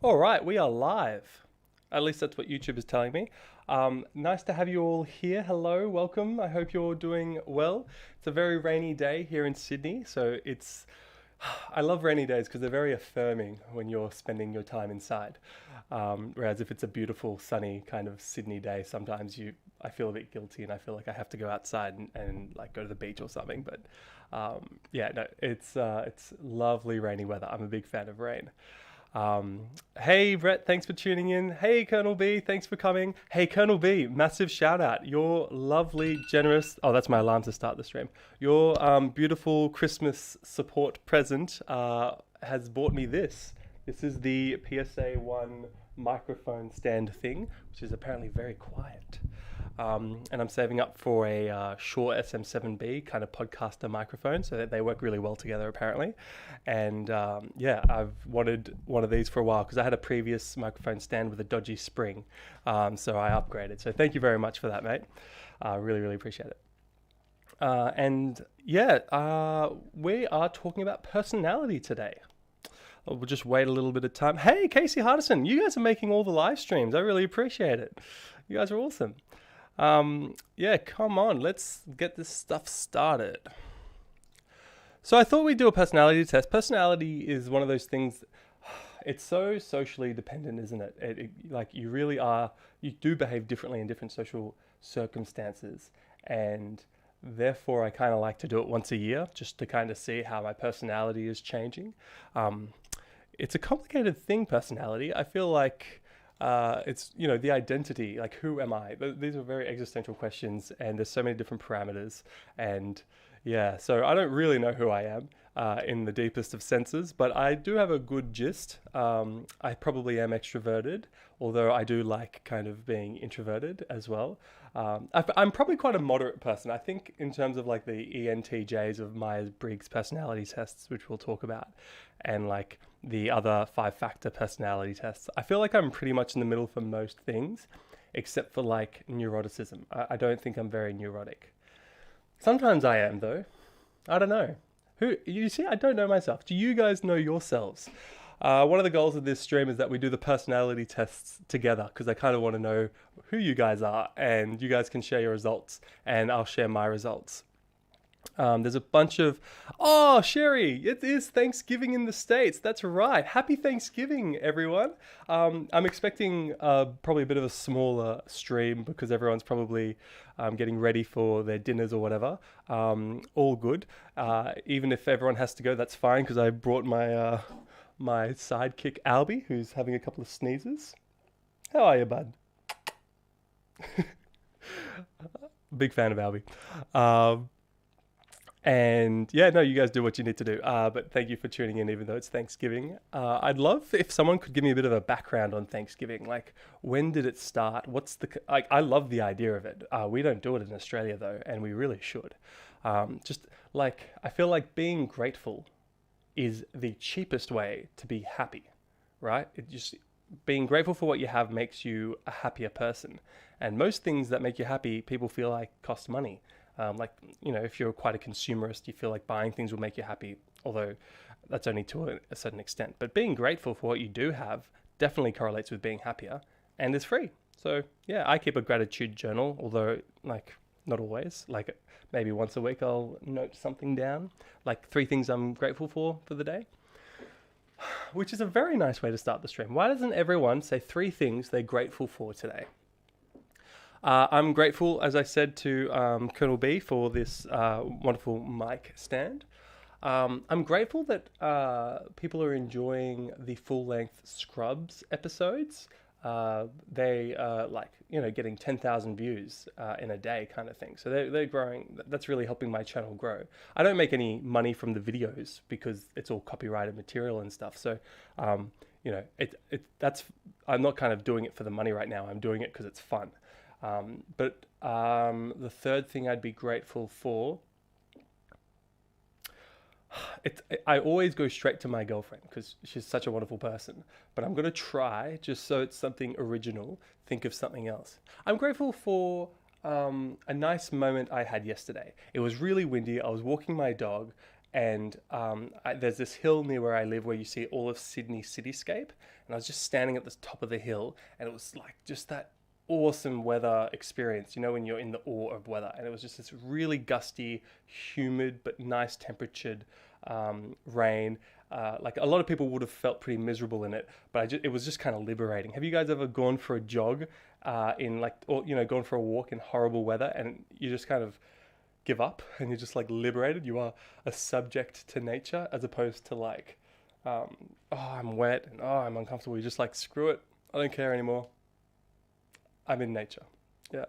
All right, we are live. At least that's what YouTube is telling me. Nice to have you all here. Hello, welcome. I hope you're doing well. It's a very rainy day here in Sydney, so it's. I love rainy days because they're very affirming when you're spending your time inside. Whereas if it's a beautiful, sunny kind of Sydney day, sometimes I feel a bit guilty and I feel like I have to go outside and like go to the beach or something. But yeah, no, it's lovely rainy weather. I'm a big fan of rain. Hey Brett, thanks for tuning in. Hey Colonel B, thanks for coming. Hey Colonel B, massive shout out. Your lovely, generous. Oh, that's my alarm to start the stream. Your beautiful Christmas support present has bought me this. This is the PSA One microphone stand thing, which is apparently very quiet. And I'm saving up for a Shure SM7B kind of podcaster microphone, so that they work really well together apparently. And yeah, I've wanted one of these for a while because I had a previous microphone stand with a dodgy spring, so I upgraded. So thank you very much for that, mate. Really, really appreciate it. And yeah, we are talking about personality today. We'll just wait a little bit of time. Hey, Casey Hardison, you guys are making all the live streams. I really appreciate it. You guys are awesome. Yeah, come on, let's get this stuff started. So I thought we'd do a personality test. Personality is one of those things, it's so socially dependent, isn't it? Like you really are, you do behave differently in different social circumstances. And therefore I kind of like to do it once a year just to kind of see how my personality is changing. It's a complicated thing, personality. I feel like it's, the identity, like who am I? These are very existential questions and there's so many different parameters. And yeah, so I don't really know who I am in the deepest of senses, but I do have a good gist. I probably am extroverted, although I do like kind of being introverted as well. I'm probably quite a moderate person. I think in terms of like the ENTJs of Myers-Briggs personality tests, which we'll talk about, and like the other 5-factor personality tests, I feel like I'm pretty much in the middle for most things, except for like neuroticism. I don't think I'm very neurotic. Sometimes I am though. I don't know. Who you see? I don't know myself. Do you guys know yourselves? One of the goals of this stream is that we do the personality tests together because I kind of want to know who you guys are and you guys can share your results and I'll share my results. There's a bunch of, oh, Sherry, it is Thanksgiving in the States. That's right. Happy Thanksgiving, everyone. I'm expecting probably a bit of a smaller stream because everyone's probably getting ready for their dinners or whatever. All good. Even if everyone has to go, that's fine because I brought my my sidekick, Albie, who's having a couple of sneezes. How are you, bud? Big fan of Albie. And yeah, no, you guys do what you need to do. But thank you for tuning in, even though it's Thanksgiving. I'd love if someone could give me a bit of a background on Thanksgiving. Like, when did it start? What's the like? I love the idea of it. We don't do it in Australia though, and we really should. Just like I feel like being grateful is the cheapest way to be happy, right? It just being grateful for what you have makes you a happier person. And most things that make you happy, people feel like cost money. Like, if you're quite a consumerist, you feel like buying things will make you happy, although that's only to a certain extent. But being grateful for what you do have definitely correlates with being happier and is free. So yeah, I keep a gratitude journal, although like not always. Like maybe once a week I'll note something down, like 3 things I'm grateful for the day, which is a very nice way to start the stream. Why doesn't everyone say 3 things they're grateful for today? I'm grateful, as I said, to Colonel B for this wonderful mic stand. I'm grateful that people are enjoying the full-length Scrubs episodes. They are getting 10,000 views in a day kind of thing. So they're growing. That's really helping my channel grow. I don't make any money from the videos because it's all copyrighted material and stuff. So, that's, I'm not kind of doing it for the money right now. I'm doing it because it's fun. But the third thing I'd be grateful for, I always go straight to my girlfriend because she's such a wonderful person. But I'm going to try, just so it's something original, think of something else. I'm grateful for a nice moment I had yesterday. It was really windy. I was walking my dog and there's this hill near where I live where you see all of Sydney cityscape, and I was just standing at the top of the hill, and it was like just that awesome weather experience, you know, when you're in the awe of weather, and it was just this really gusty, humid but nice temperatured rain. Like a lot of people would have felt pretty miserable in it, but it was just kind of liberating. Have you guys ever gone for a jog in like, or you know, gone for a walk in horrible weather, and you just kind of give up and you're just like liberated? You are a subject to nature as opposed to like, oh, I'm wet and oh, I'm uncomfortable. You're just like, screw it, I don't care anymore. I'm in nature. Yeah.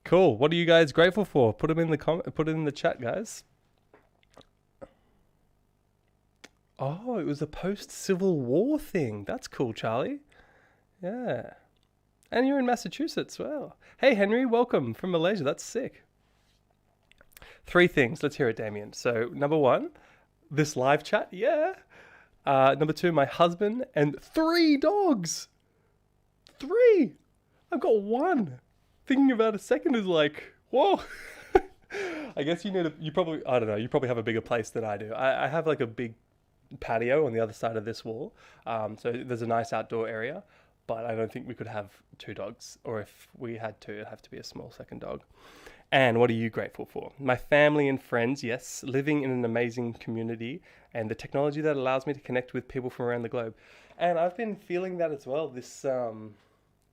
Cool. What are you guys grateful for? Put them in the put it in the chat, guys. Oh, it was a post-Civil War thing. That's cool, Charlie. Yeah. And you're in Massachusetts. Well, hey, Henry, welcome from Malaysia. That's sick. 3 things. Let's hear it, Damien. So, number 1, this live chat. Yeah. Number 2, my husband, and 3 dogs. 3. I've got 1. Thinking about a second is like, whoa. I guess you probably, I don't know, you probably have a bigger place than I do. I have like a big patio on the other side of this wall. So there's a nice outdoor area, but I don't think we could have 2 dogs, or if we had to, it'd have to be a small second dog. And what are you grateful for? My family and friends, yes, living in an amazing community, and the technology that allows me to connect with people from around the globe. And I've been feeling that as well, this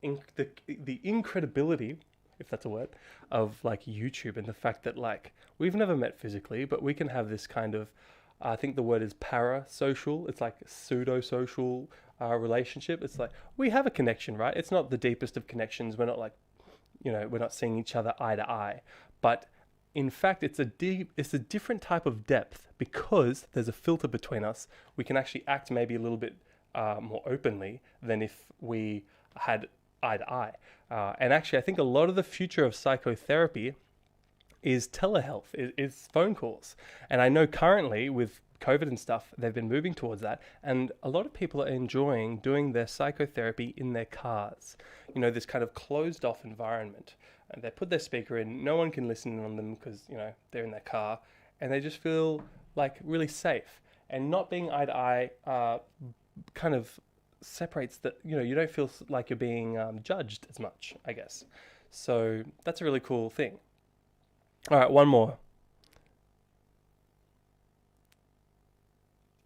the incredibility, if that's a word, of like YouTube, and the fact that like we've never met physically, but we can have this kind of, I think the word is parasocial. It's like pseudo-social relationship. It's like we have a connection, right? It's not the deepest of connections. We're not like, you know, we're not seeing each other eye to eye, but in fact, it's a different type of depth because there's a filter between us. We can actually act maybe a little bit more openly than if we had eye to eye. And actually, I think a lot of the future of psychotherapy is telehealth, is phone calls. And I know currently with COVID and stuff, they've been moving towards that. And a lot of people are enjoying doing their psychotherapy in their cars. You know, this kind of closed off environment. And they put their speaker in, no one can listen in on them because, you know, they're in their car. And they just feel like really safe. And not being eye to eye kind of separates that, you know, you don't feel like you're being judged as much, I guess. So that's a really cool thing. All right, one more.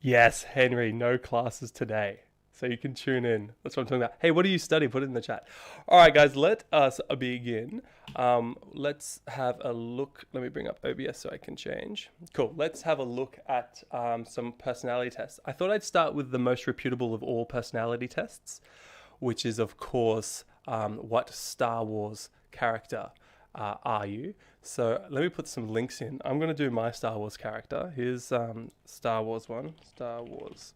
Yes, Henry, no classes today. So you can tune in. That's what I'm talking about. Hey, what do you study? Put it in the chat. All right, guys, let us begin. Let's have a look. Let me bring up OBS so I can change. Cool. Let's have a look at some personality tests. I thought I'd start with the most reputable of all personality tests, which is, of course, what Star Wars character are you? So let me put some links in. I'm going to do my Star Wars character. Here's Star Wars one. Star Wars.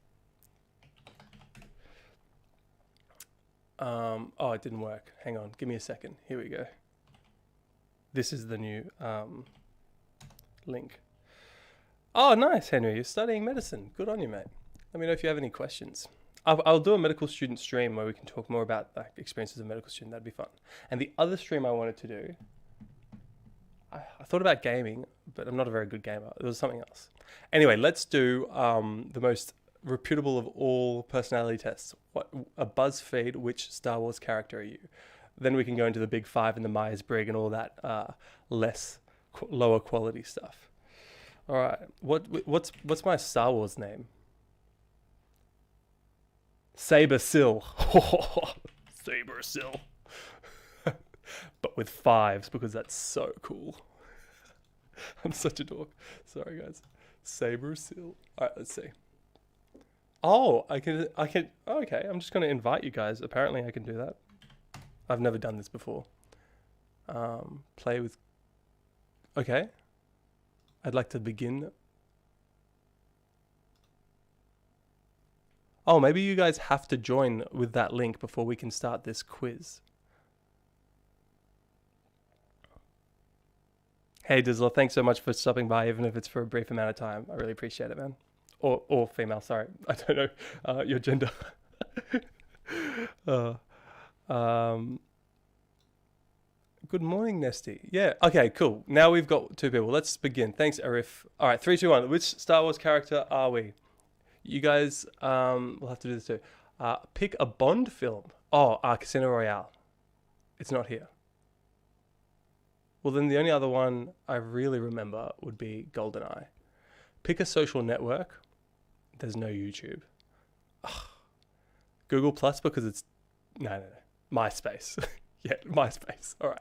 Oh, it didn't work. Hang on. Give me a second. Here we go. This is the new link. Oh, nice, Henry. You're studying medicine. Good on you, mate. Let me know if you have any questions. I'll do a medical student stream where we can talk more about like, experiences of a medical student. That'd be fun. And the other stream I wanted to do, I thought about gaming, but I'm not a very good gamer. There was something else. Anyway, let's do the most reputable of all personality tests. What a BuzzFeed, which Star Wars character are you? Then we can go into the Big Five and the Myers-Briggs and all that lower quality stuff. All right, what's my Star Wars name? Saber Sil. Saber Sil. But with 5s because that's so cool. I'm such a dork. Sorry, guys. Saber Sil. All right, let's see. Oh, I can. Oh, okay, I'm just going to invite you guys. Apparently, I can do that. I've never done this before. Play with. Okay. I'd like to begin. Oh, maybe you guys have to join with that link before we can start this quiz. Hey, Dizzler, thanks so much for stopping by, even if it's for a brief amount of time. I really appreciate it, man. Or female, sorry. I don't know your gender. Good morning, Nesty. Yeah. Okay, cool. Now we've got two people. Let's begin. Thanks, Arif. All right, 3, 2, 1. Which Star Wars character are we? You guys, we'll have to do this too. Pick a Bond film. Oh, Casino Royale. It's not here. Well, then the only other one I really remember would be GoldenEye. Pick a social network. There's no YouTube. Ugh. Google Plus because it's... No. MySpace. Yeah, MySpace. All right.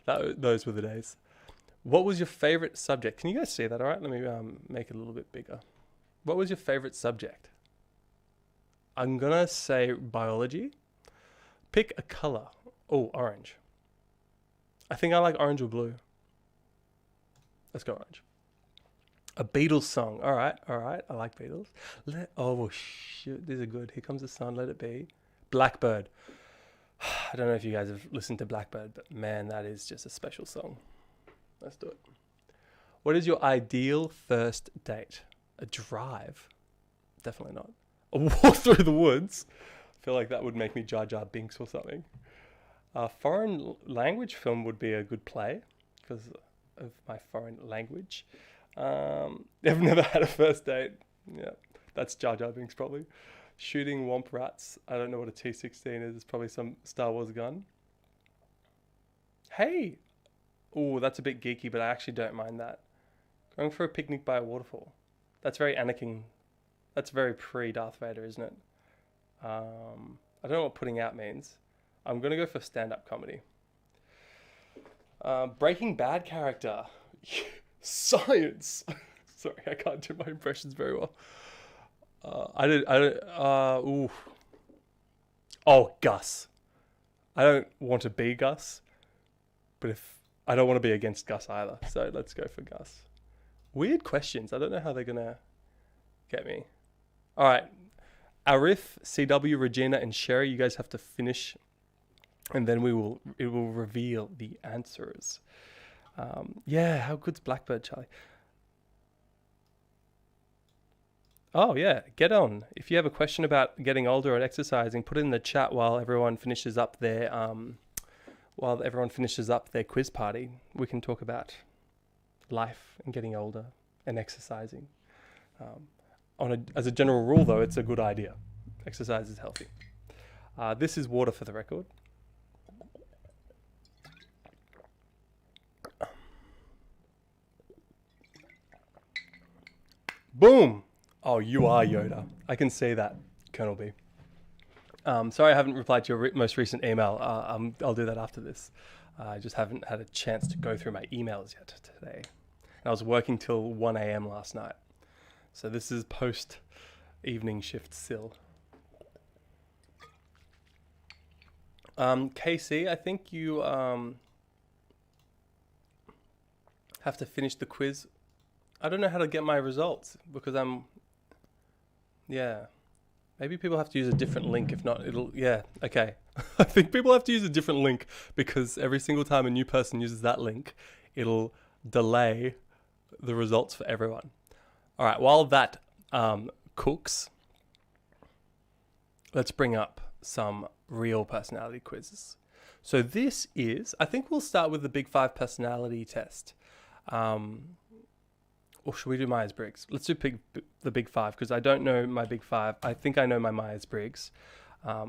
Those were the days. What was your favorite subject? Can you guys see that? All right, let me make it a little bit bigger. What was your favorite subject? I'm going to say biology. Pick a color. Oh, orange. I think I like orange or blue. Let's go orange. A Beatles song. All right. I like Beatles. Oh, shoot. These are good. Here Comes the Sun. Let It Be. Blackbird. I don't know if you guys have listened to Blackbird, but man, that is just a special song. Let's do it. What is your ideal first date? A drive? Definitely not. A walk through the woods? I feel like that would make me Jar Jar Binks or something. A foreign language film would be a good play because of my foreign language. I've never had a first date. Yeah, that's Jar Jar Binks probably. Shooting womp rats. I don't know what a T-16 is. It's probably some Star Wars gun. Hey! Oh, that's a bit geeky, but I actually don't mind that. Going for a picnic by a waterfall. That's very Anakin. That's very pre-Darth Vader, isn't it? I don't know what putting out means. I'm going to go for stand-up comedy. Breaking Bad character. Science! Sorry, I can't do my impressions very well. Gus. I don't want to be Gus, but if I don't want to be against Gus either, so let's go for Gus. Weird questions. I don't know how they're gonna get me. All right, Arif, CW, Regina, and Sherry, you guys have to finish, and then it will reveal the answers. Yeah, how good's Blackbird, Charlie? Oh yeah, get on. If you have a question about getting older and exercising, put it in the chat while everyone finishes up their quiz party. We can talk about life and getting older and exercising. As a general rule, though, it's a good idea. Exercise is healthy. This is water for the record. Boom! Oh, you are Yoda. I can see that, Colonel B. Sorry I haven't replied to your most recent email. I'll do that after this. I just haven't had a chance to go through my emails yet today. And I was working till 1 a.m. last night. So this is post-evening shift still. KC, I think you have to finish the quiz. I don't know how to get my results because yeah. Maybe people have to use a different link. If not, okay. I think people have to use a different link because every single time a new person uses that link, it'll delay the results for everyone. All right, while that cooks, let's bring up some real personality quizzes. So this is, I think we'll start with the Big 5 personality test. Or should we do Myers-Briggs? Let's do the Big 5 because I don't know my Big 5. I think I know my Myers-Briggs. I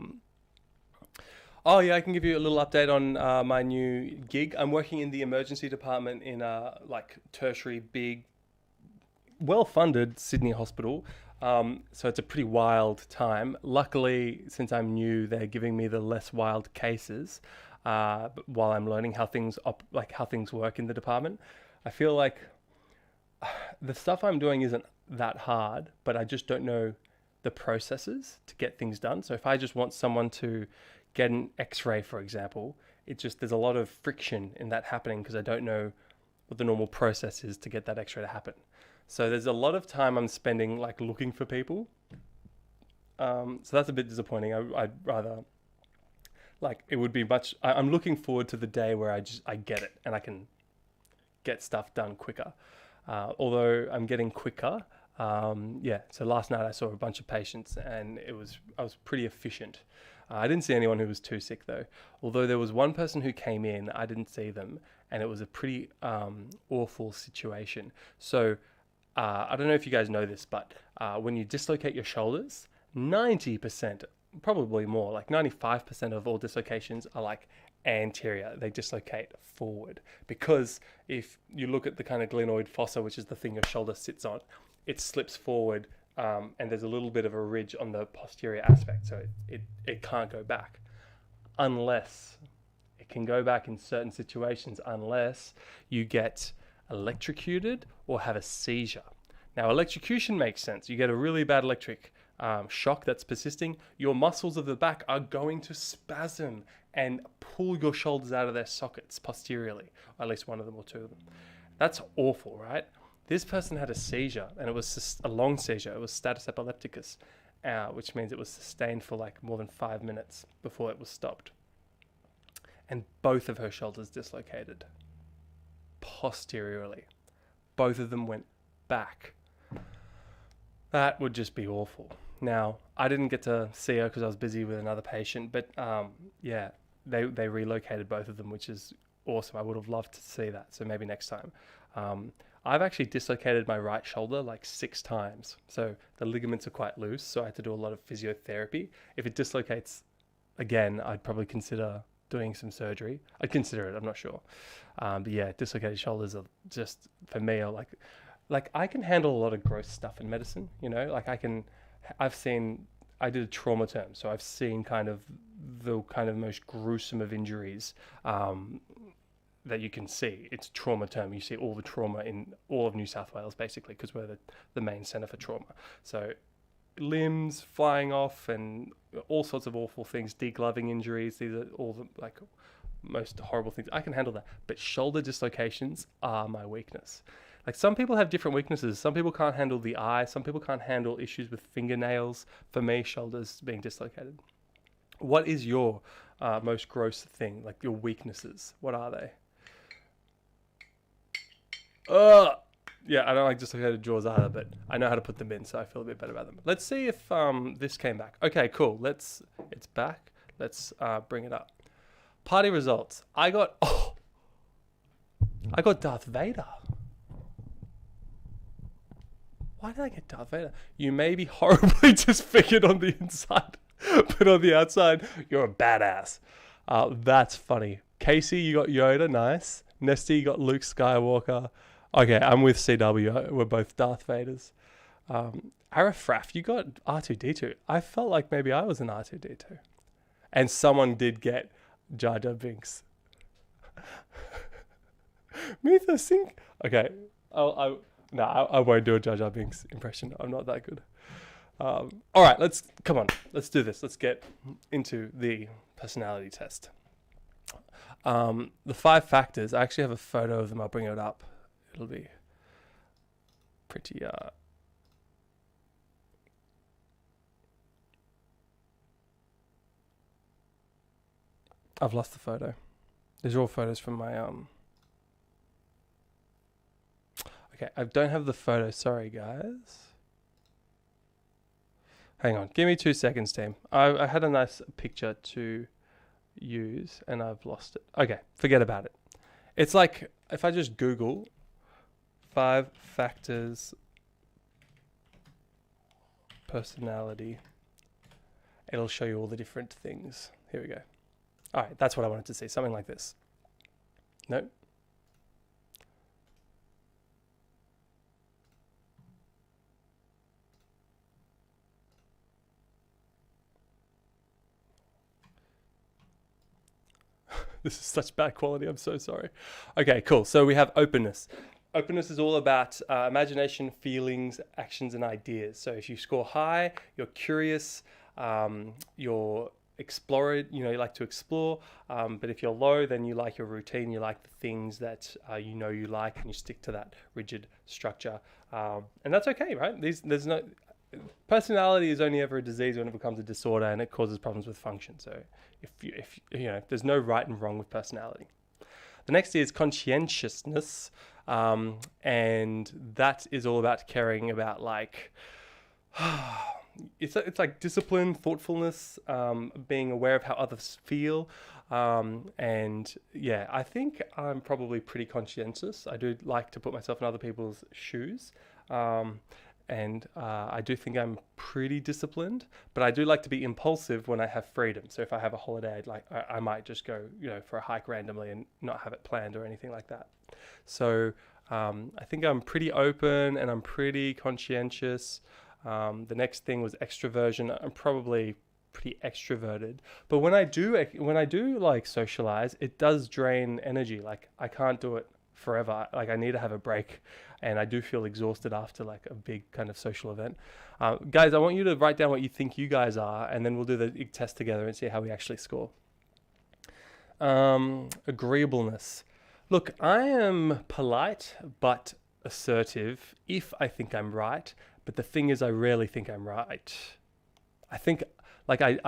can give you a little update on my new gig. I'm working in the emergency department in a tertiary, big, well-funded Sydney hospital. So it's a pretty wild time. Luckily, since I'm new, they're giving me the less wild cases while I'm learning how things work in the department. I feel like the stuff I'm doing isn't that hard, but I just don't know the processes to get things done. So if I just want someone to get an x-ray, for example, there's a lot of friction in that happening because I don't know what the normal process is to get that x-ray to happen. So there's a lot of time I'm spending looking for people. So that's a bit disappointing. I'd rather it would be much, I'm looking forward to the day where I get it and I can get stuff done quicker. Although I'm getting quicker, so last night I saw a bunch of patients and I was pretty efficient. I didn't see anyone who was too sick though. Although there was one person who came in, I didn't see them, and it was a pretty awful situation. So I don't know if you guys know this, but when you dislocate your shoulders, 90%, probably more, like 95% of all dislocations are like anterior. They dislocate forward, because if you look at the kind of glenoid fossa, which is the thing your shoulder sits on, it slips forward, and there's a little bit of a ridge on the posterior aspect, so it can't go back, unless it can go back in certain situations, unless you get electrocuted or have a seizure. Now, electrocution makes sense. You get a really bad electric shock that's persisting. Your muscles of the back are going to spasm and pull your shoulders out of their sockets posteriorly, or at least one of them or two of them. That's awful, right? This person had a seizure, and it was a long seizure. It was status epilepticus, which means it was sustained for like more than 5 minutes before it was stopped. And both of her shoulders dislocated posteriorly. Both of them went back. That would just be awful. Now, I didn't get to see her because I was busy with another patient, but yeah, they relocated both of them, which is awesome. I would have loved to see that, so maybe next time. I've actually dislocated my right shoulder like 6 times, so the ligaments are quite loose, so I had to do a lot of physiotherapy. If it dislocates again, I'd probably consider doing some surgery. I'd consider it, I'm not sure. But yeah, dislocated shoulders are just, for me, are like I can handle a lot of gross stuff in medicine, you know, like I did a trauma term, so I've seen kind of the most gruesome of injuries that you can see. It's trauma term. You see all the trauma in all of New South Wales, basically, because we're the main centre for trauma. So limbs flying off and all sorts of awful things, degloving injuries, these are all the like most horrible things. I can handle that. But shoulder dislocations are my weakness. Like, some people have different weaknesses. Some people can't handle the eye. Some people can't handle issues with fingernails. For me, shoulders being dislocated. What is your most gross thing? Like, your weaknesses? What are they? Yeah, I don't like dislocated jaws either, but I know how to put them in, so I feel a bit better about them. Let's see if this came back. Okay, cool. It's back. Let's bring it up. Party results. I got Darth Vader. Why did I get Darth Vader? You may be horribly disfigured on the inside, but on the outside, you're a badass. That's funny. Casey, you got Yoda. Nice. Nesty, you got Luke Skywalker. Okay, I'm with CW. We're both Darth Vaders. Arafraf, you got R2-D2. I felt like maybe I was an R2-D2. And someone did get Jar Jar Binks. Mitha Sink. Okay, I won't do a Jar Jar Binks impression. I'm not that good. All right, come on. Let's do this. Let's get into the personality test. The 5 factors. I actually have a photo of them. I'll bring it up. It'll be pretty. I've lost the photo. These are all photos from my Okay, I don't have the photo. Sorry, guys. Hang on. Give me 2 seconds, team. I had a nice picture to use, and I've lost it. Okay, forget about it. It's like if I just Google 5 factors personality, it'll show you all the different things. Here we go. All right, that's what I wanted to see. Something like this. No. This is such bad quality. I'm so sorry. Okay, cool. So we have openness. Openness is all about imagination, feelings, actions, and ideas. So if you score high, you're curious, you're explorer, you like to explore. But if you're low, then you like your routine. You like the things that you like, and you stick to that rigid structure. And that's okay, right? There's no personality is only ever a disease when it becomes a disorder, and it causes problems with function. So if there's no right and wrong with personality. The next is conscientiousness, and that is all about caring about it's like discipline, thoughtfulness, being aware of how others feel, and yeah, I think I'm probably pretty conscientious. I do like to put myself in other people's shoes, and I do think I'm pretty disciplined, but I do like to be impulsive when I have freedom. So if I have a holiday, I might just go, for a hike randomly and not have it planned or anything like that. So I think I'm pretty open and I'm pretty conscientious. The next thing was extroversion. I'm probably pretty extroverted, but when I do like socialize, it does drain energy. Like I can't do it forever. Like I need to have a break, and I do feel exhausted after like a big kind of social event. Guys, I want you to write down what you think you guys are, and then we'll do the test together and see how we actually score. Agreeableness. Look, I am polite but assertive if I think I'm right, but the thing is I rarely think I'm right. I think like I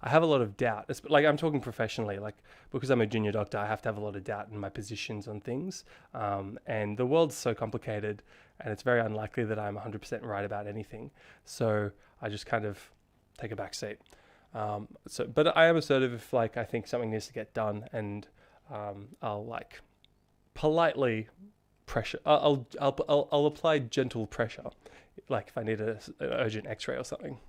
have a lot of doubt. Like I'm talking professionally, like because I'm a junior doctor, I have to have a lot of doubt in my positions on things. And the world's so complicated, and it's very unlikely that I'm 100% right about anything. So I just kind of take a back seat. But I am assertive if like I think something needs to get done, and I'll like politely pressure. I'll apply gentle pressure, like if I need an urgent X-ray or something.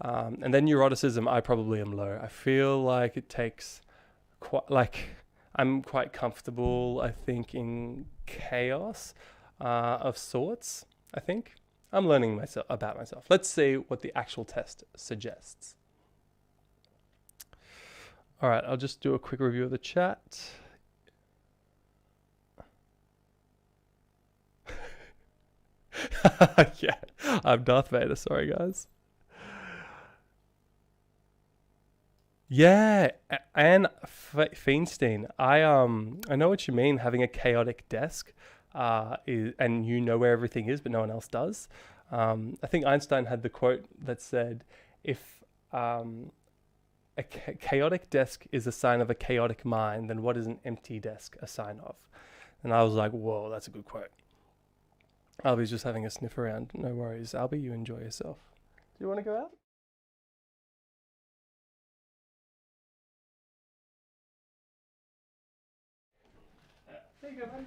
And then neuroticism, I probably am low. I feel like it takes I'm quite comfortable, I think, in chaos of sorts. I think I'm learning about myself. Let's see what the actual test suggests. All right, I'll just do a quick review of the chat. Yeah, I'm Darth Vader. Sorry, guys. Yeah, Anne Feinstein. I know what you mean. Having a chaotic desk, and you know where everything is, but no one else does. I think Einstein had the quote that said, "If a chaotic desk is a sign of a chaotic mind, then what is an empty desk a sign of?" And I was like, "Whoa, that's a good quote." Albie's just having a sniff around. No worries, Albie. You enjoy yourself. Do you want to go out? There you go, buddy.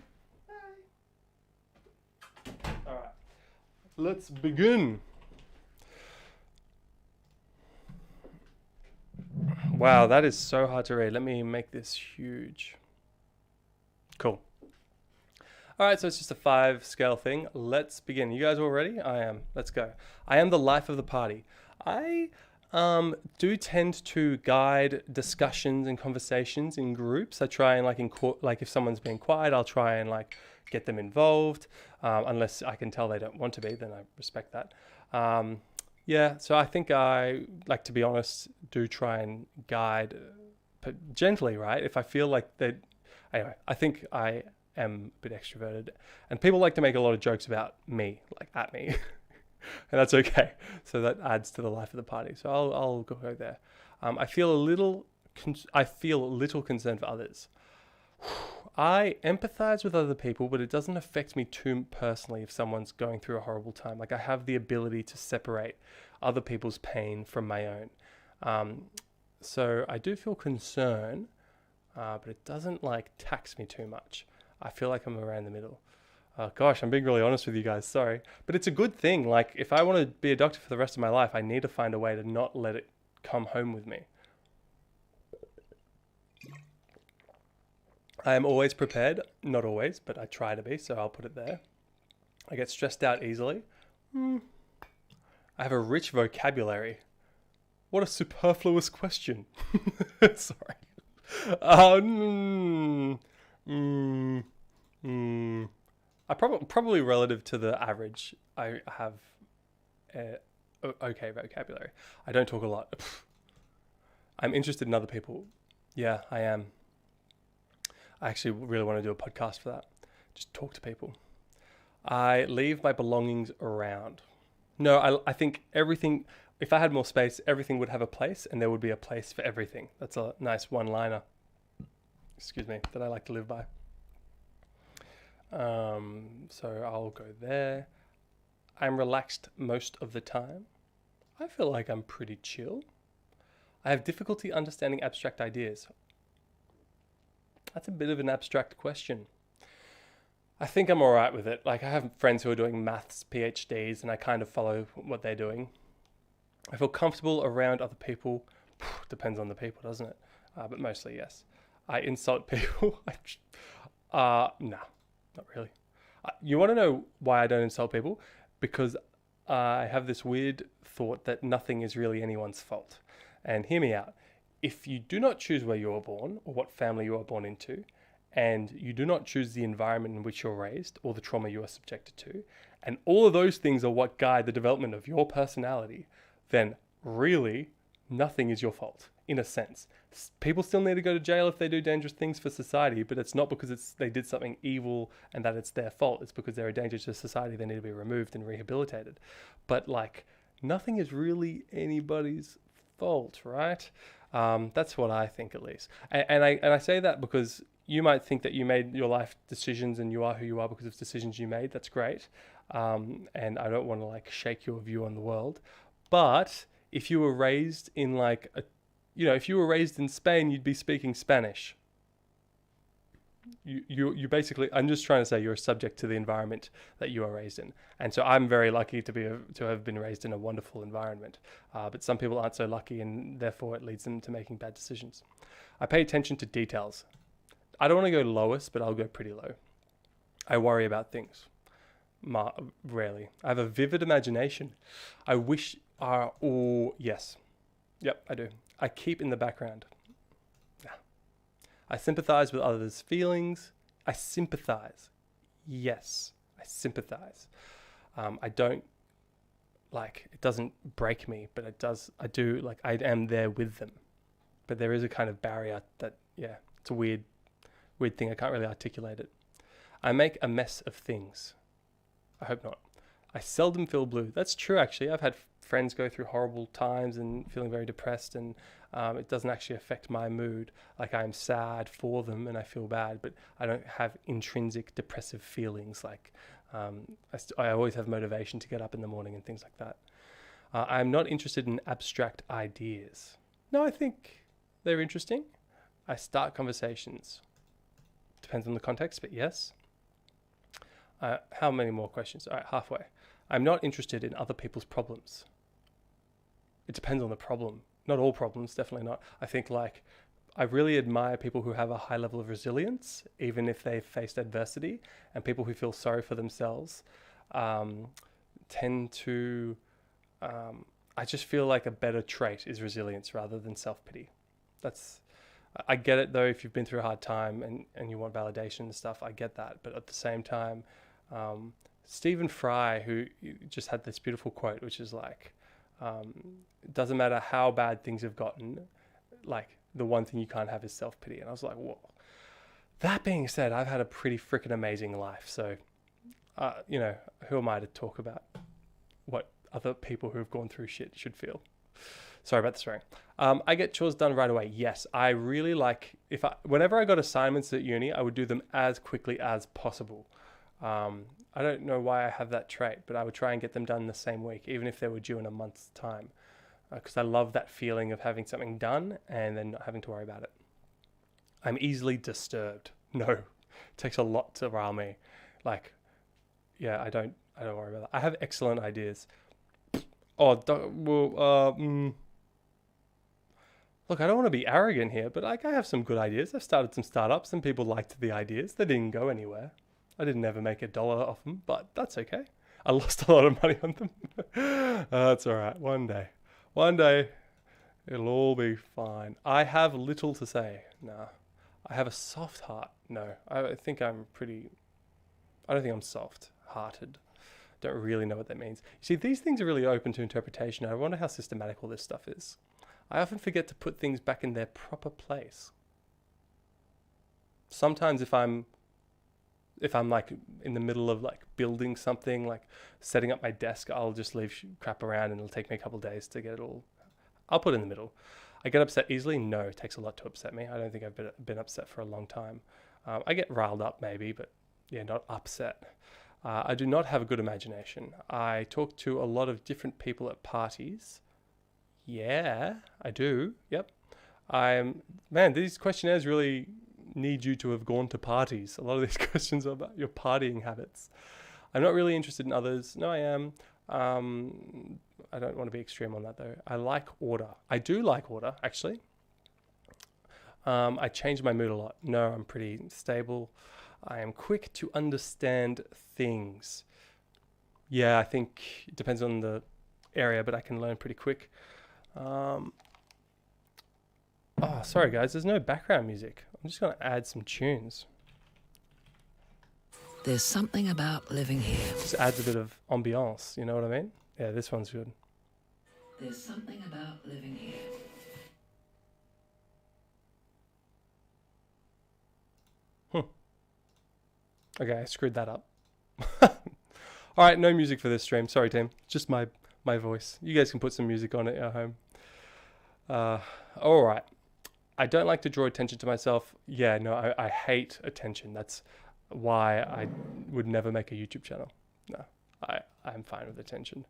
Bye. All right. Let's begin. Wow, that is so hard to read. Let me make this huge. Cool. All right, so it's just a 5 scale thing. Let's begin. You guys all ready? I am. Let's go. I am the life of the party. I do tend to guide discussions and conversations in groups. I try and like if someone's being quiet, I'll try and like get them involved. Unless I can tell they don't want to be, then I respect that. Yeah, so I think I, like, to be honest, do try and guide, but gently, right? If I feel like anyway, I think I am a bit extroverted, and people like to make a lot of jokes about me, like at me, and that's okay. So that adds to the life of the party. So I'll go there. I feel little concern for others. I empathize with other people, but it doesn't affect me too personally if someone's going through a horrible time. Like I have the ability to separate other people's pain from my own. So I do feel concern, but it doesn't like tax me too much. I feel like I'm around the middle. Gosh, I'm being really honest with you guys. Sorry, but it's a good thing. Like if I want to be a doctor for the rest of my life, I need to find a way to not let it come home with me. I am always prepared, not always, but I try to be, so I'll put it there. I get stressed out easily. I have a rich vocabulary. What a superfluous question. Sorry. I probably relative to the average, I have okay vocabulary. I don't talk a lot. I'm interested in other people. Yeah, I am. I actually really want to do a podcast for that. Just talk to people. I leave my belongings around. No, I think everything, if I had more space, everything would have a place, and there would be a place for everything. That's a nice one-liner, excuse me, that I like to live by. So I'll go there. I'm relaxed most of the time. I feel like I'm pretty chill. I have difficulty understanding abstract ideas. That's a bit of an abstract question. I think I'm all right with it. Like, I have friends who are doing maths PhDs, and I kind of follow what they're doing. I feel comfortable around other people. Depends on the people, doesn't it? But mostly, yes. I insult people. Nah, not really. You want to know why I don't insult people? Because I have this weird thought that nothing is really anyone's fault. And hear me out. If you do not choose where you were born or what family you were born into, and you do not choose the environment in which you're raised or the trauma you are subjected to, and all of those things are what guide the development of your personality, then really nothing is your fault, in a sense. People still need to go to jail if they do dangerous things for society, but it's not because they did something evil and that it's their fault. It's because they're a danger to society. They need to be removed and rehabilitated. But like, nothing is really anybody's fault, right? That's what I think, at least. And I say that because you might think that you made your life decisions and you are who you are because of decisions you made. That's great. And I don't want to like shake your view on the world. But if you were raised in like if you were raised in Spain, you'd be speaking Spanish. You basically, I'm just trying to say you're subject to the environment that you are raised in. And so I'm very lucky to have been raised in a wonderful environment. But some people aren't so lucky, and therefore it leads them to making bad decisions. I pay attention to details. I don't want to go lowest, but I'll go pretty low. I worry about things. Rarely. I have a vivid imagination. I wish yes. Yep, I do. I keep in the background. I sympathize with others' feelings. I sympathize. Yes, I sympathize. I don't, it doesn't break me, but it does, I am there with them. But there is a kind of barrier that, it's a weird thing. I can't really articulate it. I make a mess of things. I hope not. I seldom feel blue. That's true, actually. I've had friends go through horrible times and feeling very depressed, and it doesn't actually affect my mood. Like, I'm sad for them and I feel bad, but I don't have intrinsic depressive feelings. Like, I always have motivation to get up in the morning and things like that. I'm not interested in abstract ideas. No, I think they're interesting. I start conversations. Depends on the context, but yes. How many more questions? All right, halfway. I'm not interested in other people's problems. It depends on the problem. Not all problems, definitely not. I think I really admire people who have a high level of resilience, even if they've faced adversity, and people who feel sorry for themselves tend to, I just feel like a better trait is resilience rather than self-pity. I get it though, if you've been through a hard time and you want validation and stuff, I get that. But at the same time, Stephen Fry, who just had this beautiful quote, which is it doesn't matter how bad things have gotten, the one thing you can't have is self-pity. And I was like, whoa. That being said, I've had a pretty freaking amazing life. So, who am I to talk about what other people who have gone through shit should feel? Sorry about the swearing. I get chores done right away. Yes, I really whenever I got assignments at uni, I would do them as quickly as possible. I don't know why I have that trait, but I would try and get them done the same week, even if they were due in a month's time. Because I love that feeling of having something done and then not having to worry about it. I'm easily disturbed. No, it takes a lot to rile me. I don't worry about that. I have excellent ideas. Look, I don't want to be arrogant here, but I have some good ideas. I've started some startups and people liked the ideas. They didn't go anywhere. I didn't ever make $1 off them, but that's okay. I lost a lot of money on them. That's all right. One day, it'll all be fine. I have little to say. Nah. I have a soft heart. No, I don't think I'm soft-hearted. Don't really know what that means. You see, these things are really open to interpretation. I wonder how systematic all this stuff is. I often forget to put things back in their proper place. Sometimes if I'm in the middle of building something, setting up my desk, I'll just leave crap around and it'll take me a couple of days to get it all. I'll put it in the middle. I get upset easily? No, it takes a lot to upset me. I don't think I've been upset for a long time. I get riled up maybe, but yeah, not upset. I do not have a good imagination. I talk to a lot of different people at parties. Yeah, I do. Yep. Man, these questionnaires really need you to have gone to parties. A lot of these questions are about your partying habits. I'm not really interested in others. No, I am. I don't want to be extreme on that though. I like order. I do like order, actually. I change my mood a lot. No, I'm pretty stable. I am quick to understand things. Yeah, I think it depends on the area, but I can learn pretty quick. Oh, sorry guys, there's no background music. I'm just going to add some tunes. There's something about living here. Just adds a bit of ambiance, you know what I mean? Yeah, this one's good. There's something about living here. Okay, I screwed that up. All right, no music for this stream. Sorry, team. Just my voice. You guys can put some music on it at home. All right. I don't like to draw attention to myself. Yeah, no, I hate attention. That's why I would never make a YouTube channel. No, I'm fine with attention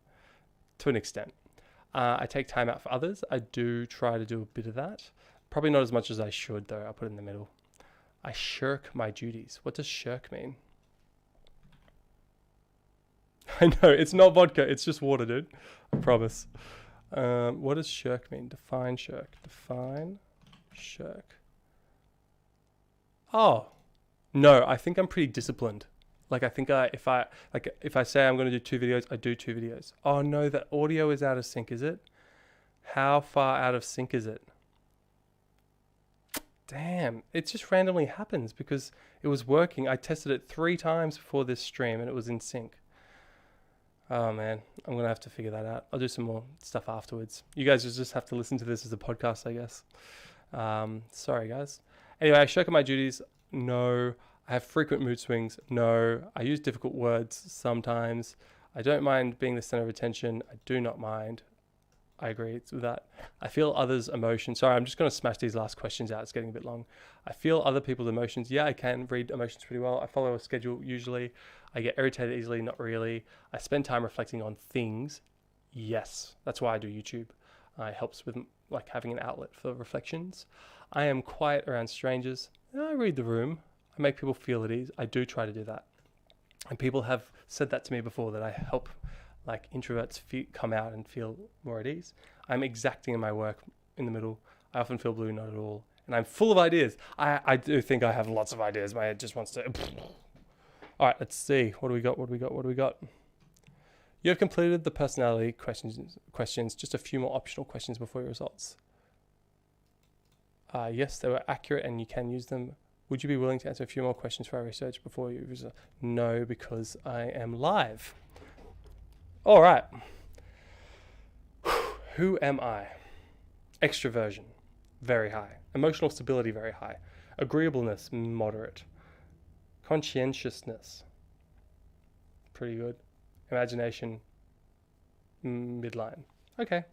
to an extent. I take time out for others. I do try to do a bit of that. Probably not as much as I should, though. I'll put it in the middle. I shirk my duties. What does shirk mean? I know, it's not vodka. It's just water, dude. I promise. What does shirk mean? Define shirk. Define shirk. Oh, no, I think I'm pretty disciplined. Like, I think if I say I'm going to do 2 videos, I do 2 videos. Oh, no, the audio is out of sync, is it? How far out of sync is it? Damn, it just randomly happens because it was working. I tested it 3 times before this stream and it was in sync. Oh man, I'm going to have to figure that out. I'll do some more stuff afterwards. You guys just have to listen to this as a podcast, I guess. Sorry guys. Anyway, I shirk my duties. No. I have frequent mood swings. No. I use difficult words sometimes. I don't mind being the center of attention. I do not mind. I agree with that. I feel others' emotions. Sorry, I'm just going to smash these last questions out. It's getting a bit long. I feel other people's emotions. Yeah, I can read emotions pretty well. I follow a schedule usually. I get irritated easily, not really. I spend time reflecting on things. Yes, that's why I do YouTube. It helps with like having an outlet for reflections. I am quiet around strangers. I read the room. I make people feel at ease. I do try to do that. And people have said that to me before, that I help like introverts come out and feel more at ease. I'm exacting in my work in the middle. I often feel blue, not at all. And I'm full of ideas. I do think I have lots of ideas. My head just wants to... All right, let's see. What do we got? You have completed the personality questions. Just a few more optional questions before your results. Yes, they were accurate and you can use them. Would you be willing to answer a few more questions for our research before you... No, because I am live. All right. Who am I? Extroversion, very high. Emotional stability, very high. Agreeableness, moderate. Conscientiousness, pretty good. Imagination, midline. Okay.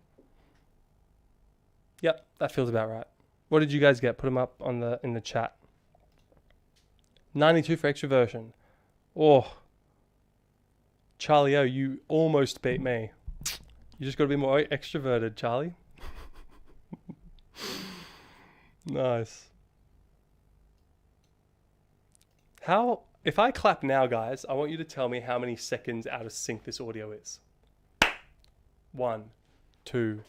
Yep, that feels about right. What did you guys get? Put them up in the chat. 92 for extroversion. Oh. Charlie O, you almost beat me. You just got to be more extroverted, Charlie. Nice. If I clap now, guys, I want you to tell me how many seconds out of sync this audio is. 1, 2,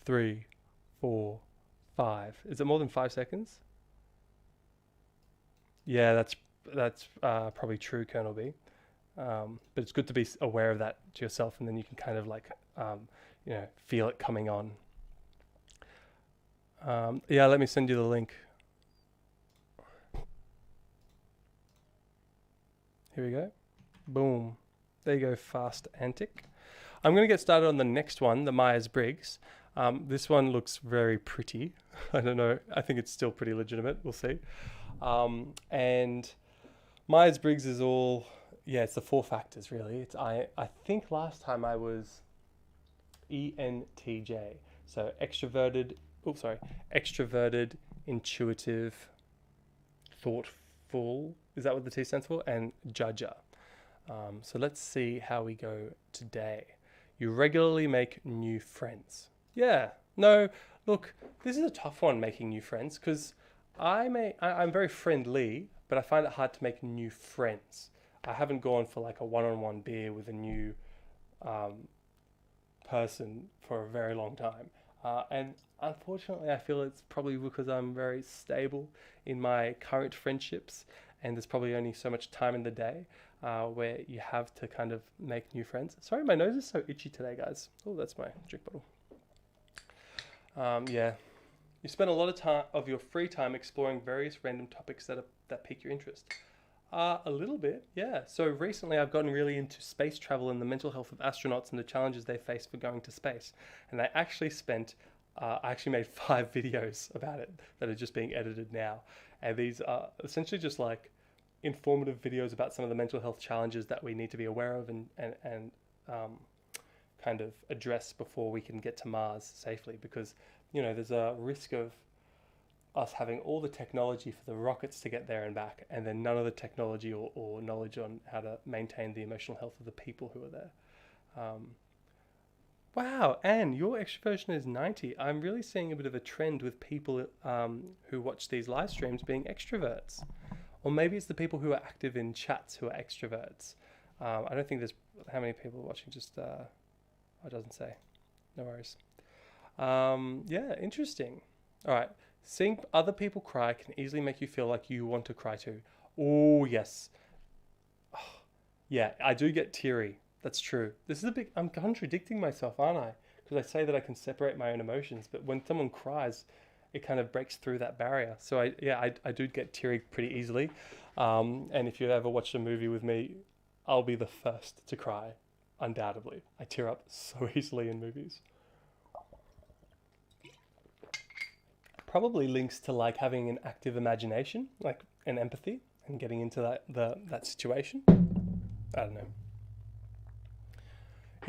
3, 4, 5. Is it more than 5 seconds? Yeah, that's probably true, Colonel B. But it's good to be aware of that to yourself, and then you can kind of like, feel it coming on. Yeah, let me send you the link. Here we go. Boom. There you go, fast antic. I'm going to get started on the next one, the Myers-Briggs. This one looks very pretty. I don't know. I think it's still pretty legitimate. We'll see. And Myers-Briggs is all... Yeah, it's the 4 factors, really. I think last time I was ENTJ. So extroverted, intuitive, thoughtful. Is that what the T stands for? And judger. So let's see how we go today. You regularly make new friends. Yeah, no, look, this is a tough one, making new friends, because I'm very friendly, but I find it hard to make new friends. I haven't gone for like a one-on-one beer with a new person for a very long time. And unfortunately, I feel it's probably because I'm very stable in my current friendships, and there's probably only so much time in the day where you have to kind of make new friends. Sorry, my nose is so itchy today, guys. Oh, that's my drink bottle. Yeah, you spend a lot of time of your free time exploring various random topics that pique your interest. A little bit, yeah. So recently I've gotten really into space travel and the mental health of astronauts and the challenges they face for going to space. And I actually made 5 videos about it that are just being edited now. And these are essentially just like informative videos about some of the mental health challenges that we need to be aware of and kind of address before we can get to Mars safely. Because, there's a risk of us having all the technology for the rockets to get there and back, and then none of the technology or knowledge on how to maintain the emotional health of the people who are there. Wow, Anne, your extroversion is 90. I'm really seeing a bit of a trend with people who watch these live streams being extroverts. Or maybe it's the people who are active in chats who are extroverts. I don't think there's how many people are watching, just, it doesn't say. No worries. Yeah, interesting. All right. Seeing other people cry can easily make you feel like you want to cry too. Oh, yes. Oh, yeah, I do get teary. That's true. I'm contradicting myself, aren't I? Because I say that I can separate my own emotions, but when someone cries, it kind of breaks through that barrier. So I do get teary pretty easily. And if you ever watched a movie with me, I'll be the first to cry, undoubtedly. I tear up so easily in movies. Probably links to like having an active imagination, like an empathy, and getting into that situation. I don't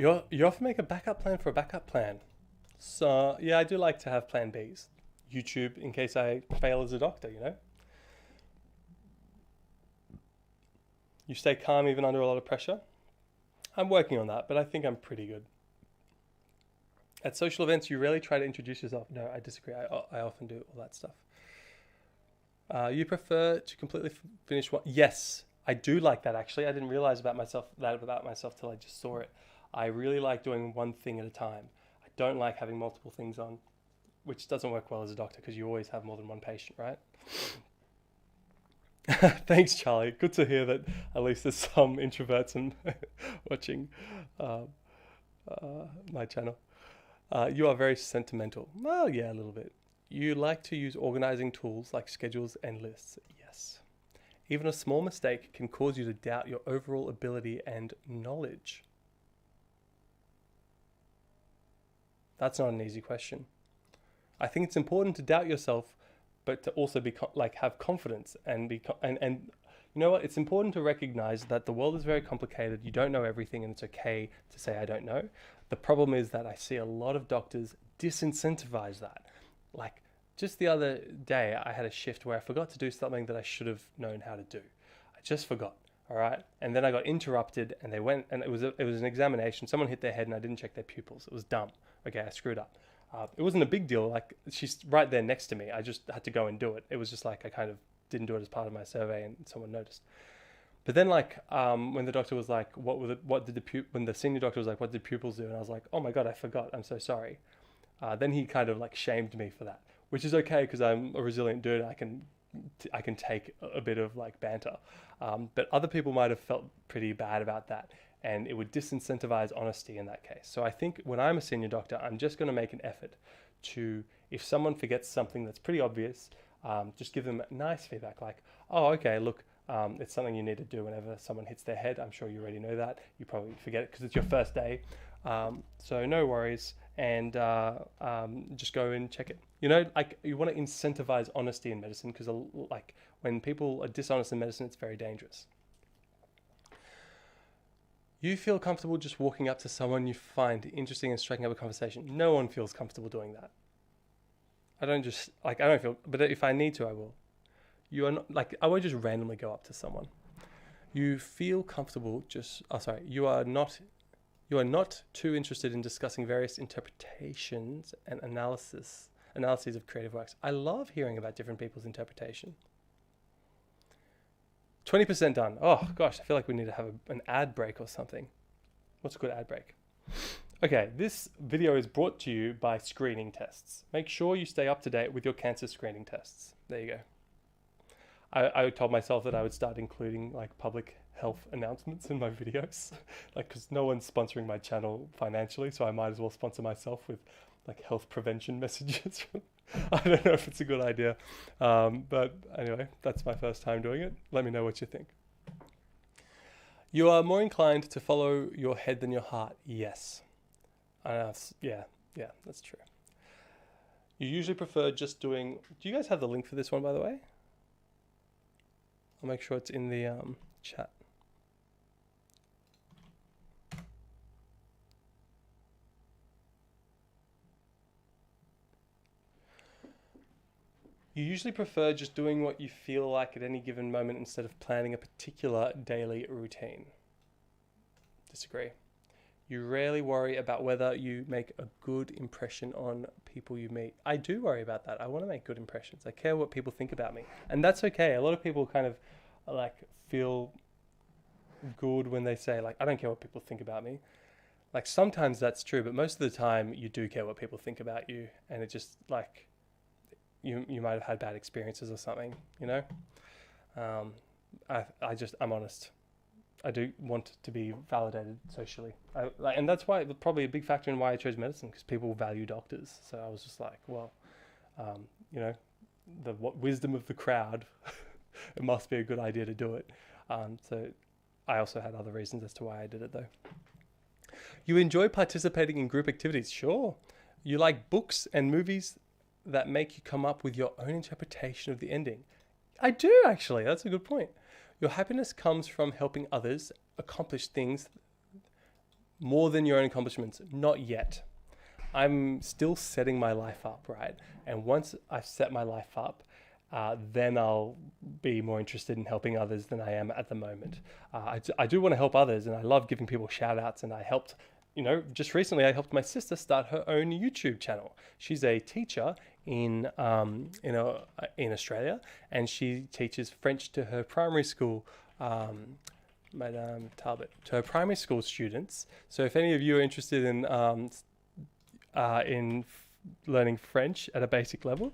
know. You often make a backup plan for a backup plan. So yeah, I do like to have plan Bs. YouTube in case I fail as a doctor, You stay calm even under a lot of pressure. I'm working on that, but I think I'm pretty good. At social events, you rarely try to introduce yourself. No, I disagree. I often do all that stuff. You prefer to completely finish one? Yes, I do like that actually. I didn't realize about myself till I just saw it. I really like doing one thing at a time. I don't like having multiple things on, which doesn't work well as a doctor because you always have more than one patient, right? Thanks, Charlie. Good to hear that at least there's some introverts and watching my channel. You are very sentimental. Well, yeah, a little bit. You like to use organizing tools like schedules and lists. Yes. Even a small mistake can cause you to doubt your overall ability and knowledge. That's not an easy question. I think it's important to doubt yourself, but to also be have confidence and you know what? It's important to recognize that the world is very complicated. You don't know everything, and it's okay to say I don't know. The problem is that I see a lot of doctors disincentivize that. Like just the other day, I had a shift where I forgot to do something that I should have known how to do. I just forgot. All right, and then I got interrupted, and they went, and it was an examination. Someone hit their head, and I didn't check their pupils. It was dumb. Okay, I screwed up. It wasn't a big deal. Like she's right there next to me. I just had to go and do it. It was just like I kind of didn't do it as part of my survey, and someone noticed. But then, when the doctor was like, when the senior doctor was like, what did pupils do? And I was like, oh my God, I forgot. I'm so sorry. Then he kind of like shamed me for that, which is okay because I'm a resilient dude. I can take a bit of like banter. But other people might have felt pretty bad about that, and it would disincentivize honesty in that case. So I think when I'm a senior doctor, I'm just going to make an effort to, if someone forgets something that's pretty obvious, just give them nice feedback like, oh, okay, look, it's something you need to do whenever someone hits their head. I'm sure you already know that. You probably forget it because it's your first day. So no worries, and just go and check it. You want to incentivize honesty in medicine because when people are dishonest in medicine, it's very dangerous. You feel comfortable just walking up to someone you find interesting and striking up a conversation. No one feels comfortable doing that. I don't feel, but if I need to, I will. You are not I won't just randomly go up to someone. You feel comfortable you are not too interested in discussing various interpretations and analyses of creative works. I love hearing about different people's interpretation. 20% done. Oh gosh, I feel like we need to have an ad break or something. What's a good ad break? Okay, this video is brought to you by screening tests. Make sure you stay up to date with your cancer screening tests. There you go. I told myself that I would start including like public health announcements in my videos, like because no one's sponsoring my channel financially, so I might as well sponsor myself with like health prevention messages. I don't know if it's a good idea, but anyway, that's my first time doing it. Let me know what you think. You are more inclined to follow your head than your heart. Yes. Yeah, that's true. You usually prefer just doing... Do you guys have the link for this one, by the way? I'll make sure it's in the chat. You usually prefer just doing what you feel like at any given moment instead of planning a particular daily routine. Disagree. You rarely worry about whether you make a good impression on people you meet. I do worry about that. I want to make good impressions. I care what people think about me. And that's okay. A lot of people kind of like feel good when they say like, I don't care what people think about me. Like sometimes that's true, but most of the time you do care what people think about you. And it just like, you might have had bad experiences or something, you know? I'm honest. I do want to be validated socially. And that's why, probably a big factor in why I chose medicine, because people value doctors. So I was just like, well, you know, the wisdom of the crowd, it must be a good idea to do it. So I also had other reasons as to why I did it though. You enjoy participating in group activities. Sure. You like books and movies that make you come up with your own interpretation of the ending. I do actually. That's a good point. Your happiness comes from helping others accomplish things more than your own accomplishments. Not yet. I'm still setting my life up, right? And once I've set my life up, then I'll be more interested in helping others than I am at the moment. I do want to help others, and I love giving people shout outs, and I helped, you know, just recently I helped my sister start her own YouTube channel. She's a teacher in Australia, and she teaches French to her primary school, Madame Talbot, to her primary school students. So if any of you are interested in learning French at a basic level,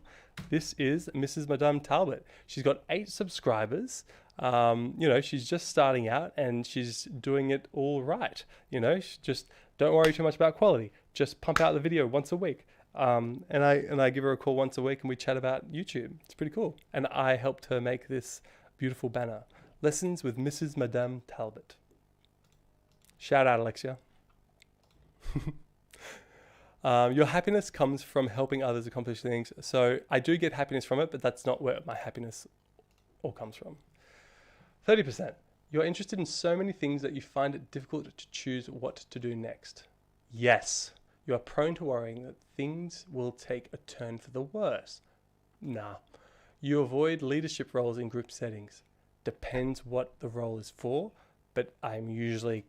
this is Mrs. Madame Talbot. She's got 8 subscribers. You know, she's just starting out and she's doing it all right. You know, just don't worry too much about quality. Just pump out the video once a week. And I give her a call once a week and we chat about YouTube. It's pretty cool. And I helped her make this beautiful banner. Lessons with Mrs. Madame Talbot. Shout out, Alexia. Your happiness comes from helping others accomplish things. So I do get happiness from it, but that's not where my happiness all comes from. 30%. You're interested in so many things that you find it difficult to choose what to do next. Yes. You are prone to worrying that things will take a turn for the worse. Nah. You avoid leadership roles in group settings. Depends what the role is for, but I'm usually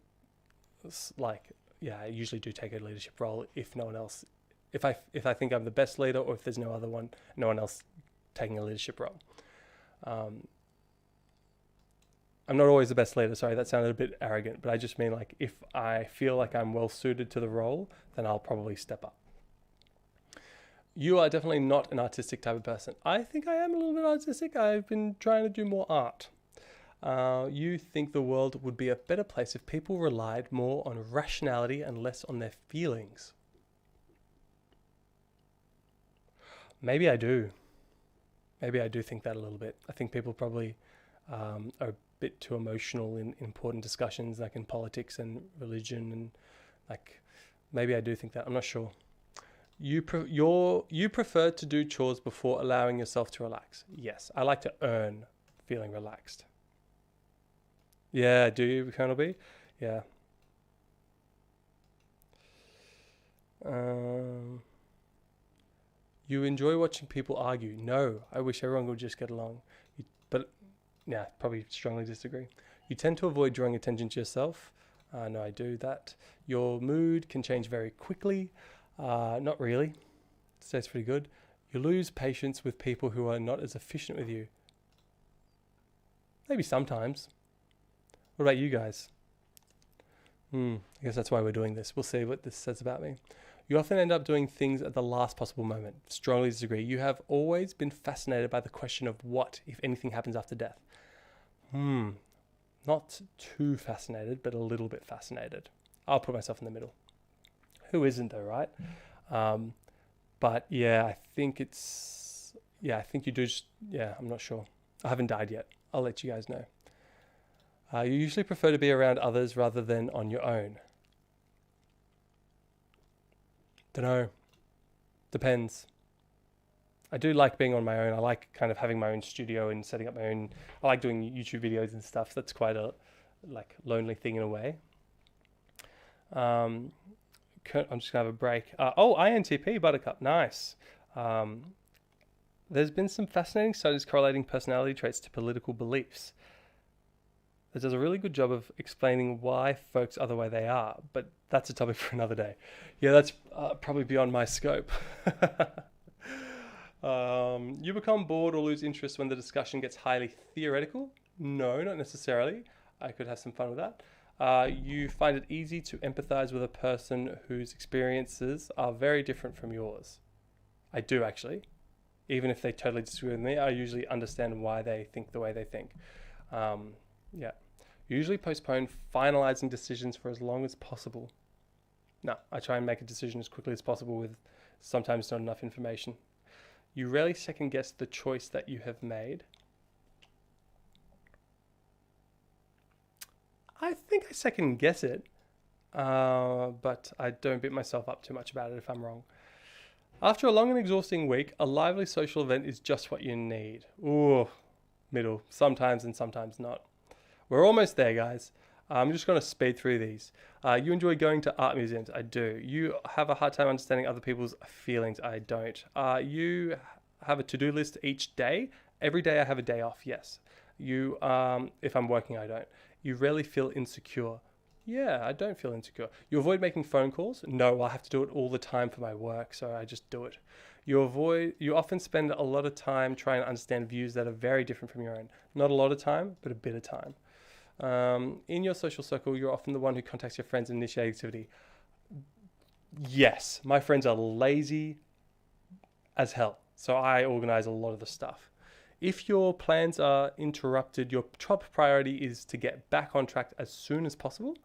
like, yeah, I usually do take a leadership role if no one else, if I think I'm the best leader, or if there's no one else taking a leadership role. I'm not always the best leader. Sorry, that sounded a bit arrogant, but I just mean like if I feel like I'm well suited to the role, then I'll probably step up. You are definitely not an artistic type of person. I think I am a little bit artistic. I've been trying to do more art. You think the world would be a better place if people relied more on rationality and less on their feelings. Maybe I do. Maybe I do think that a little bit. I think people probably are a bit too emotional in important discussions, like in politics and religion, and like maybe I do think that. I'm not sure. You prefer to do chores before allowing yourself to relax. Yes, I like to earn feeling relaxed. Yeah, do you, Colonel B? Yeah. You enjoy watching people argue. No, I wish everyone would just get along. But yeah, probably strongly disagree. You tend to avoid drawing attention to yourself. No, I do that. Your mood can change very quickly. Not really. Stays pretty good. You lose patience with people who are not as efficient with you. Maybe sometimes. What about you guys? I guess that's why we're doing this. We'll see what this says about me. You often end up doing things at the last possible moment. Strongly disagree. You have always been fascinated by the question of what, if anything, happens after death. Not too fascinated, but a little bit fascinated. I'll put myself in the middle. Who isn't though, right? But yeah, I think you do I'm not sure. I haven't died yet. I'll let you guys know. You usually prefer to be around others rather than on your own. Dunno. Depends. I do like being on my own. I like kind of having my own studio and setting up my own. I like doing YouTube videos and stuff. That's quite a lonely thing in a way. I'm just gonna have a break. INTP Buttercup, nice. There's been some fascinating studies correlating personality traits to political beliefs. It does a really good job of explaining why folks are the way they are, but that's a topic for another day. Yeah, that's probably beyond my scope. You become bored or lose interest when the discussion gets highly theoretical? No, not necessarily. I could have some fun with that. You find it easy to empathize with a person whose experiences are very different from yours. I do, actually. Even if they totally disagree with me, I usually understand why they think the way they think. Usually postpone finalizing decisions for as long as possible. No, I try and make a decision as quickly as possible with sometimes not enough information. You rarely second guess the choice that you have made. I think I second guess it, but I don't beat myself up too much about it if I'm wrong. After a long and exhausting week, a lively social event is just what you need. Ooh, middle. Sometimes and sometimes not. We're almost there, guys. I'm just going to speed through these. You enjoy going to art museums? I do. You have a hard time understanding other people's feelings? I don't. You have a to-do list each day? Every day I have a day off, yes. You, if I'm working, I don't. You rarely feel insecure? Yeah, I don't feel insecure. You avoid making phone calls? No, I have to do it all the time for my work, so I just do it. You often spend a lot of time trying to understand views that are very different from your own. Not a lot of time, but a bit of time. In your social circle, you're often the one who contacts your friends and initiates activity. Yes, my friends are lazy as hell, so I organize a lot of the stuff. If your plans are interrupted, your top priority is to get back on track as soon as possible.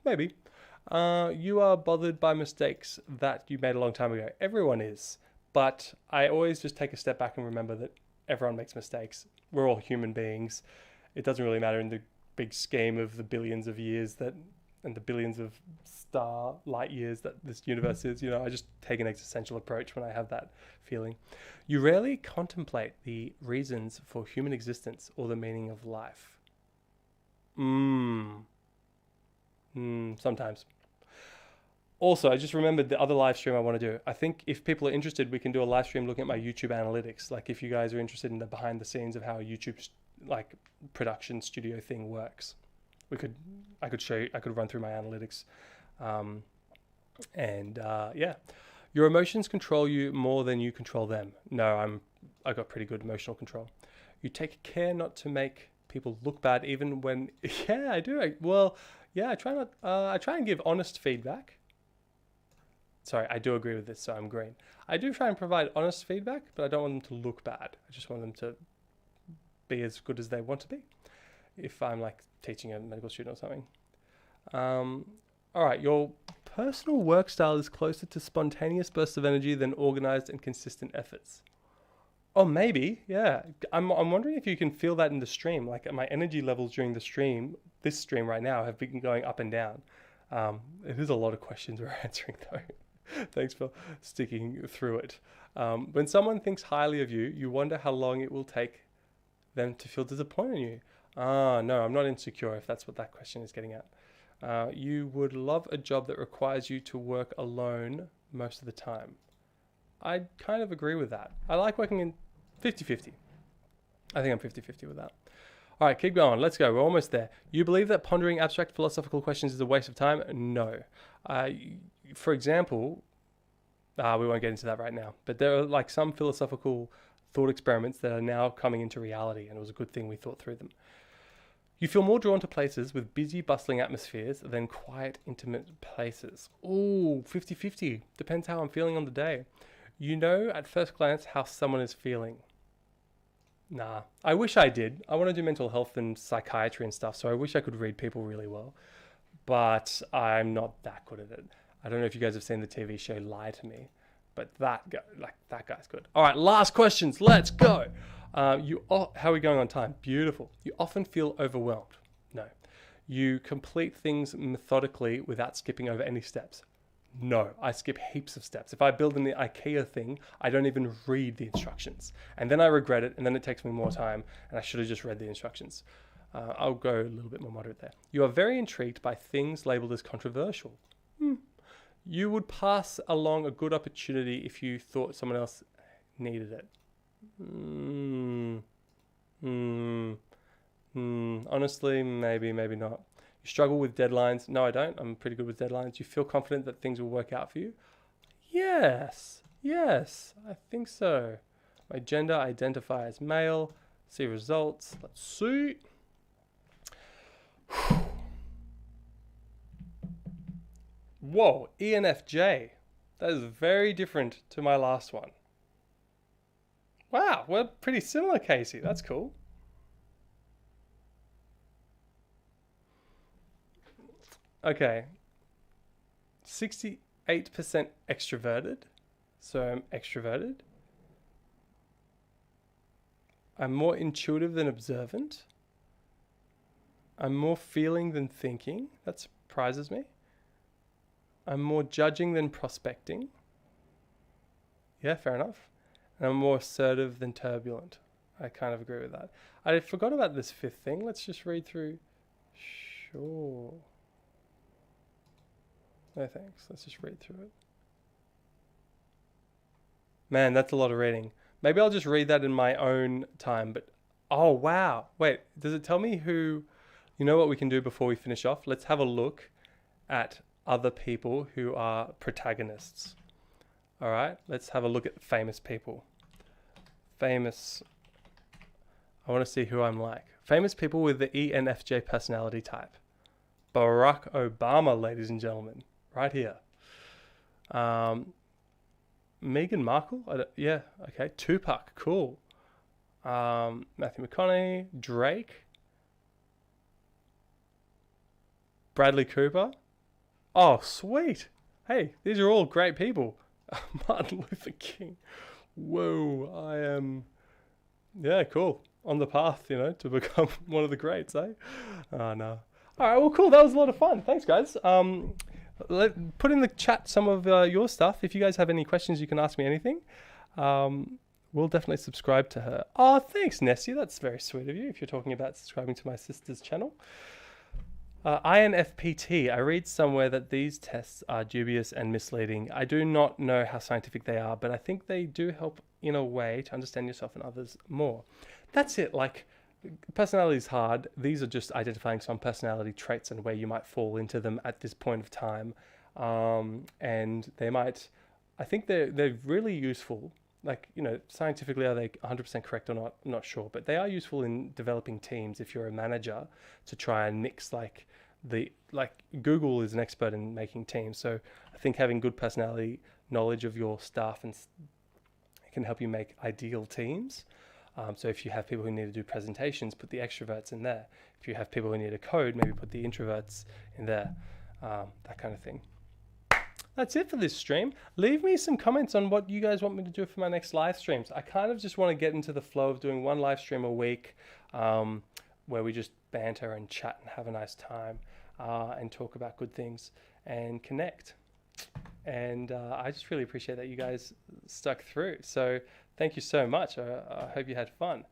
Maybe. You are bothered by mistakes that you made a long time ago. Everyone is, but I always just take a step back and remember that everyone makes mistakes. We're all human beings. It doesn't really matter in the big scheme of the billions of years and the billions of light years that this universe is. I just take an existential approach when I have that feeling. You rarely contemplate the reasons for human existence or the meaning of life. Sometimes. Also, I just remembered the other live stream I want to do. I think if people are interested, we can do a live stream looking at my YouTube analytics. Like if you guys are interested in the behind the scenes of how a YouTube production studio thing works, I could show you. I could run through my analytics, Your emotions control you more than you control them. No, I got pretty good emotional control. You take care not to make people look bad, even when. Yeah, I do. I try not. I try and give honest feedback. Sorry, I do agree with this, so I'm green. I do try and provide honest feedback, but I don't want them to look bad. I just want them to be as good as they want to be. If I'm teaching a medical student or something. All right, your personal work style is closer to spontaneous bursts of energy than organized and consistent efforts. Oh, maybe, yeah. I'm wondering if you can feel that in the stream. My energy levels during this stream right now, have been going up and down. It is a lot of questions we're answering though. Thanks for sticking through it. When someone thinks highly of you, you wonder how long it will take them to feel disappointed in you. No, I'm not insecure if that's what that question is getting at. You would love a job that requires you to work alone most of the time. I kind of agree with that. I like working in 50-50. I think I'm 50-50 with that. All right, keep going. Let's go. We're almost there. You believe that pondering abstract philosophical questions is a waste of time? No. For example, we won't get into that right now, but there are like some philosophical thought experiments that are now coming into reality, and it was a good thing we thought through them. You feel more drawn to places with busy, bustling atmospheres than quiet, intimate places. Ooh, 50-50. Depends how I'm feeling on the day. You know at first glance how someone is feeling. Nah, I wish I did. I want to do mental health and psychiatry and stuff, so I wish I could read people really well. But I'm not that good at it. I don't know if you guys have seen the TV show Lie to Me, but that guy's good. All right, last questions. Let's go. How are we going on time? Beautiful. You often feel overwhelmed. No. You complete things methodically without skipping over any steps. No, I skip heaps of steps. If I build an IKEA thing, I don't even read the instructions. And then I regret it, and then it takes me more time, and I should have just read the instructions. I'll go a little bit more moderate there. You are very intrigued by things labeled as controversial. You would pass along a good opportunity if you thought someone else needed it. Honestly, maybe not. You struggle with deadlines. No, I don't. I'm pretty good with deadlines. You feel confident that things will work out for you? Yes, I think so. My gender, identify as male. See results. Let's see. Whoa, ENFJ. That is very different to my last one. Wow, we're pretty similar, Casey. That's cool. Okay. 68% extroverted. So I'm extroverted. I'm more intuitive than observant. I'm more feeling than thinking. That surprises me. I'm more judging than prospecting. Yeah, fair enough. And I'm more assertive than turbulent. I kind of agree with that. I forgot about this fifth thing. Let's just read through. Sure. No thanks. Let's just read through it. Man, that's a lot of reading. Maybe I'll just read that in my own time. But oh, wow. Wait, does it tell me who... You know what we can do before we finish off? Let's have a look at other people who are protagonists. All right, let's have a look at famous people. Famous. I want to see who I'm like. Famous people with the ENFJ personality type. Barack Obama, ladies and gentlemen, right here. Meghan Markle? Yeah, okay. Tupac, cool. Matthew McConaughey, Drake. Bradley Cooper. Oh, sweet. Hey, these are all great people. Martin Luther King. Whoa, I am... Yeah, cool. On the path, to become one of the greats, eh? Oh, no. All right, well, cool. That was a lot of fun. Thanks, guys. Put in the chat some of your stuff. If you guys have any questions, you can ask me anything. We'll definitely subscribe to her. Oh, thanks, Nessie. That's very sweet of you if you're talking about subscribing to my sister's channel. INFPT. I read somewhere that these tests are dubious and misleading. I do not know how scientific they are, but I think they do help in a way to understand yourself and others more. That's it. Like, personality is hard. These are just identifying some personality traits and where you might fall into them at this point of time. And they might, I think they're really useful. Like, scientifically, are they 100% correct or not? I'm not sure, but they are useful in developing teams if you're a manager to try and mix Google is an expert in making teams. So I think having good personality knowledge of your staff and can help you make ideal teams. So if you have people who need to do presentations, put the extroverts in there. If you have people who need to code, maybe put the introverts in there, that kind of thing. That's it for this stream. Leave me some comments on what you guys want me to do for my next live streams. I kind of just want to get into the flow of doing one live stream a week where we just banter and chat and have a nice time and talk about good things and connect. And I just really appreciate that you guys stuck through. So thank you so much. I hope you had fun.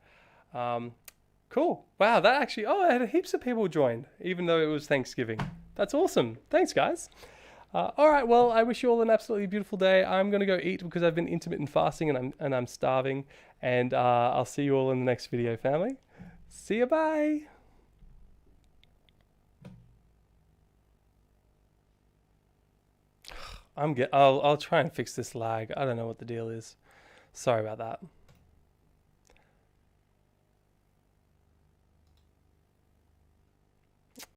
Cool. Wow, that actually... Oh, I had heaps of people join, even though it was Thanksgiving. That's awesome. Thanks, guys. All right, well, I wish you all an absolutely beautiful day. I'm gonna go eat because I've been intermittent fasting and I'm starving. And I'll see you all in the next video, family. See you, bye. I'll try and fix this lag. I don't know what the deal is. Sorry about that.